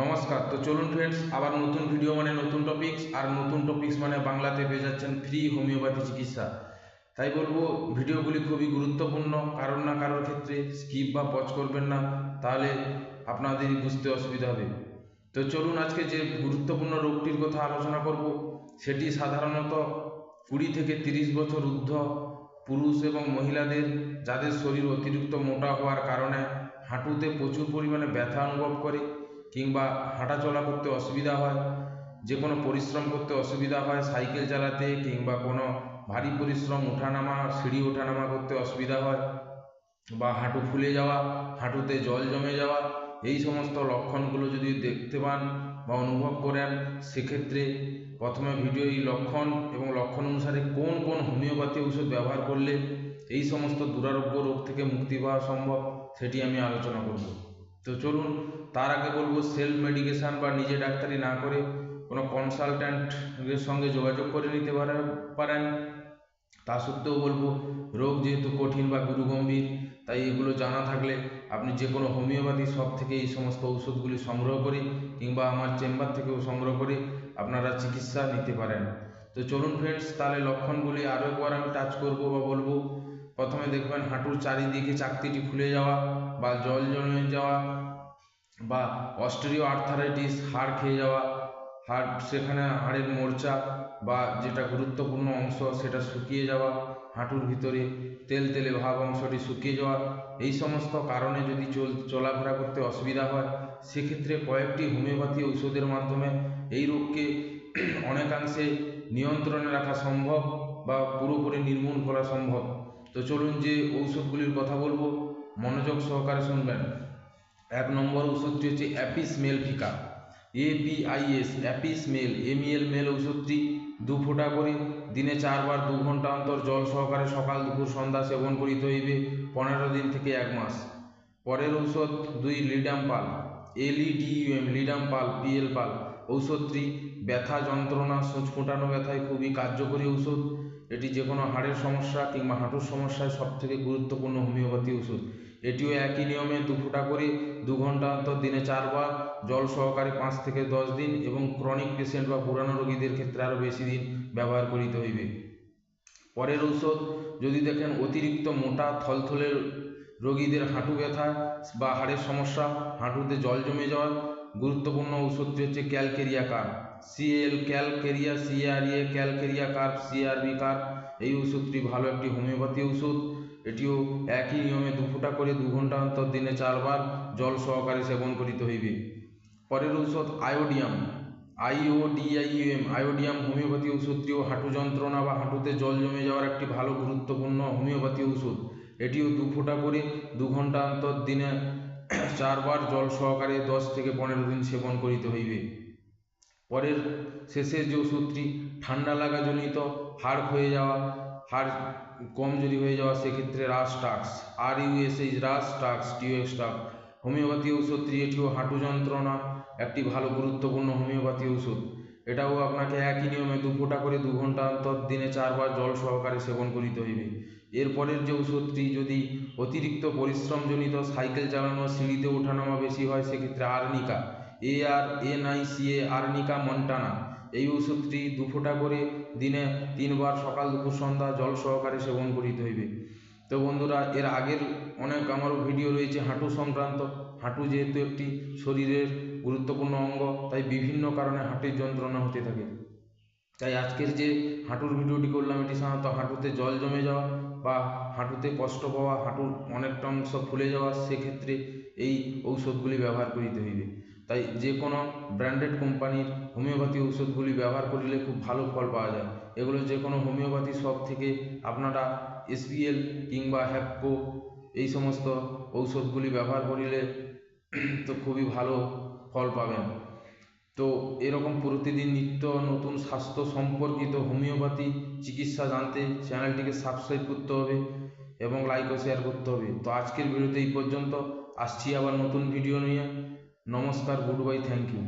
নমস্কার। তো চলুন ফ্রেন্ডস, আবার নতুন ভিডিও মানে নতুন টপিকস, আর নতুন টপিকস মানে বাংলাতে পেয়ে যাচ্ছেন ফ্রি হোমিওপ্যাথি চিকিৎসা। তাই বলবো ভিডিওগুলি খুবই গুরুত্বপূর্ণ, কারোর না কারোর ক্ষেত্রে স্কিপ বা পজ করবেন না, তাহলে আপনাদেরই বুঝতে অসুবিধা হবে। তো চলুন আজকে যে গুরুত্বপূর্ণ রোগটির কথা আলোচনা করব, সেটি সাধারণত 20 থেকে 30 বছর ঊর্ধ্ব পুরুষ এবং মহিলাদের, যাদের শরীর অতিরিক্ত মোটা হওয়ার কারণে হাঁটুতে প্রচুর পরিমাণে ব্যথা অনুভব করে, কিংবা হাঁটা চলা করতে অসুবিধা হয়, যে কোনো পরিশ্রম করতে অসুবিধা হয়, সাইকেল চালাতে কিংবা কোনো ভারী পরিশ্রম ওঠানামা, সিঁড়ি ওঠানামা করতে অসুবিধা হয়, বা হাঁটু ফুলে যাওয়া, হাঁটুতে জল জমে যাওয়া, এই সমস্ত লক্ষণগুলো যদি দেখতে পান বা অনুভব করেন, সেক্ষেত্রে প্রথমে ভিডিও এই লক্ষণ এবং লক্ষণ অনুসারে কোন কোন হোমিওপ্যাথি ওষুধ ব্যবহার করলে এই সমস্ত দুরারোগ্য রোগ থেকে মুক্তি পাওয়া সম্ভব, সেটি আমি আলোচনা করব। তো চলুন, তার আগে বলবো সেলফ মেডিকেশান বা নিজে ডাক্তারি না করে কোনো কনসালট্যান্টের সঙ্গে যোগাযোগ করে নিতে পারেন। তা সত্ত্বেও বলবো, রোগ যেহেতু কঠিন বা গুরুগম্ভীর, তাই এগুলো জানা থাকলে আপনি যে কোনো হোমিওপ্যাথি শপ থেকে এই সমস্ত ওষুধগুলি সংগ্রহ করে কিংবা আমার চেম্বার থেকেও সংগ্রহ করে আপনারা চিকিৎসা নিতে পারেন। তো চলুন ফ্রেন্ডস, তাহলে লক্ষণগুলি আরও একবার আমি টাচ করবো বা বলবো। প্রথমে দেখবেন হাঁটুর চারিদিকে চাকতিটি ফুলে যাওয়া বা জল জমে যাওয়া, বা অস্টিরিও আর্থারাইটিস, হাড় খেয়ে যাওয়া, সেখানে হাড়ের মোর্চা বা যেটা গুরুত্বপূর্ণ অংশ সেটা শুকিয়ে যাওয়া, হাঁটুর ভিতরে তেল তেলে ভাব অংশটি শুকিয়ে যাওয়া, এই সমস্ত কারণে যদি চলাফেরা করতে অসুবিধা হয়, সেক্ষেত্রে কয়েকটি হোমিওপ্যাথি ঔষধের মাধ্যমে এই রোগকে অনেকাংশে নিয়ন্ত্রণে রাখা সম্ভব বা পুরোপুরি নির্মূল করা সম্ভব। তো চলুন যে ঔষধগুলির কথা বলবো, মনোযোগ সহকারে শুনবেন। 1 নম্বর ওষুধটি হচ্ছে Apis mellifica, APIS, Apis mel MEL mel. ওষুধটি 2 ফোঁটা করে দিনে 4 বার 2 ঘন্টা অন্তর জল সহকারে সকাল দুপুর সন্ধ্যা সেবন করিতে হইবে 15 দিন থেকে 1 মাস। পরের ঔষধ 2 লিডাম্পাল, LEDUM, লিডাম্পাল PL পাল। ঔষধটি ব্যথা যন্ত্রণা সূচ ফোটানো ব্যথায় খুবই কার্যকরী ঔষধ। এটি যে কোনো হাড়ের সমস্যা কিংবা হাঁটুর সমস্যায় সবথেকে গুরুত্বপূর্ণ হোমিওপ্যাথি ওষুধ। এটিও একই নিয়মে 2 ফোঁটা করে 2 ঘন্টা অন্তর দিনে 4 বার জল সহকারে 5 থেকে 10 দিন, এবং ক্রনিক পেশেন্ট বা পুরানো রোগীদের ক্ষেত্রে আরও বেশি দিন ব্যবহার করিতে হইবে। পরের ঔষধ, যদি দেখেন অতিরিক্ত মোটা থলথলে রোগীদের হাঁটু ব্যথা বা হাড়ের সমস্যা, হাঁটুতে জল জমে যাওয়া, গুরুত্বপূর্ণ ওষুধটি হচ্ছে calcarea carb, calcarea CARA, calcarea carb CRB carb. এই ওষুধটি ভালো একটি হোমিওপ্যাথি ওষুধ। এটিও একই নিয়মে 2 ফোঁটা করে 2 ঘন্টা অন্তর দিনে 4 বার জল সহকারে সেবন করিতে হইবে। পরের ঔষধ আয়োডিয়াম, আয়োডিয়াম হোমিওপ্যাথি ওষুধটিও হাঁটু যন্ত্রণা বা হাঁটুতে জল জমে যাওয়ার একটি ভালো গুরুত্বপূর্ণ হোমিওপ্যাথি ওষুধ। এটিও 2 ফোঁটা করে 2 ঘন্টা অন্তর দিনে 4 বার জল সহকারে 10 থেকে 15 দিন সেবন করিতে হইবে। পরের শেষের যে ওষুধটি ঠান্ডা লাগাজনিত হাড় ক্ষয়ে যাওয়া, হাড় কমজোরি হয়ে যাওয়া, সেক্ষেত্রে রাস্টাক্স, রাস্টাক্স টিওএক্সটাক হোমিওপ্যাথি ঔষধটি। এটিও হাঁটু যন্ত্রণা একটি ভালো গুরুত্বপূর্ণ হোমিওপ্যাথি ওষুধ। এটাও আপনাকে একই নিয়মে 2 ফোঁটা করে 2 ঘন্টা অন্তর দিনে 4 বার জল সহকারে সেবন করিতে হইবে। এরপরের যে ওষুধটি, যদি অতিরিক্ত পরিশ্রমজনিত সাইকেল চালানো, সিঁড়িতে ওঠানামা বেশি হয়, সেক্ষেত্রে আর্নিকা, ARNICA, আর্নিকা মন্টানা। এই ওষুধটি 2 ফোঁটা করে দিনে 3 বার সকাল দুপুর সন্ধ্যা জল সহকারে সেবন করিতে হইবে। তো বন্ধুরা, এর আগের অনেক আমারও ভিডিও রয়েছে হাঁটু সংক্রান্ত। হাঁটু যেহেতু একটি শরীরের গুরুত্বপূর্ণ অঙ্গ, তাই বিভিন্ন কারণে হাঁটুর যন্ত্রণা হতে থাকে। তাই আজকের যে হাঁটুর ভিডিওটি করলাম, এটি সাধারণত হাঁটুতে জল জমে যাওয়া বা হাঁটুতে কষ্ট পাওয়া, হাঁটুর অনেকটা অংশ ফুলে যাওয়া, সেক্ষেত্রে এই ঔষধগুলি ব্যবহার করিতে হইবে। তাই যে কোনো ব্র্যান্ডেড কোম্পানির হোমিওপ্যাথি ঔষধগুলি ব্যবহার করিলে খুব ভালো ফল পাওয়া যায়। এগুলো যে কোনো হোমিওপ্যাথি শপ থেকে আপনারা SPL কিংবা হ্যাপকো এই সমস্ত ঔষধগুলি ব্যবহার করিলে তো খুবই ভালো ফল পাবেন। তো এরকম প্রতিদিন নিত্য নতুন স্বাস্থ্য সম্পর্কিত হোমিওপ্যাথি চিকিৎসা জানতে চ্যানেলটিকে সাবস্ক্রাইব করতে হবে এবং লাইক ও শেয়ার করতে হবে। তো আজকের ভিডিওতে এই পর্যন্ত, আসছি আবার নতুন ভিডিও নিয়ে। নমস্কার, গুড বাই, থ্যাংক ইউ।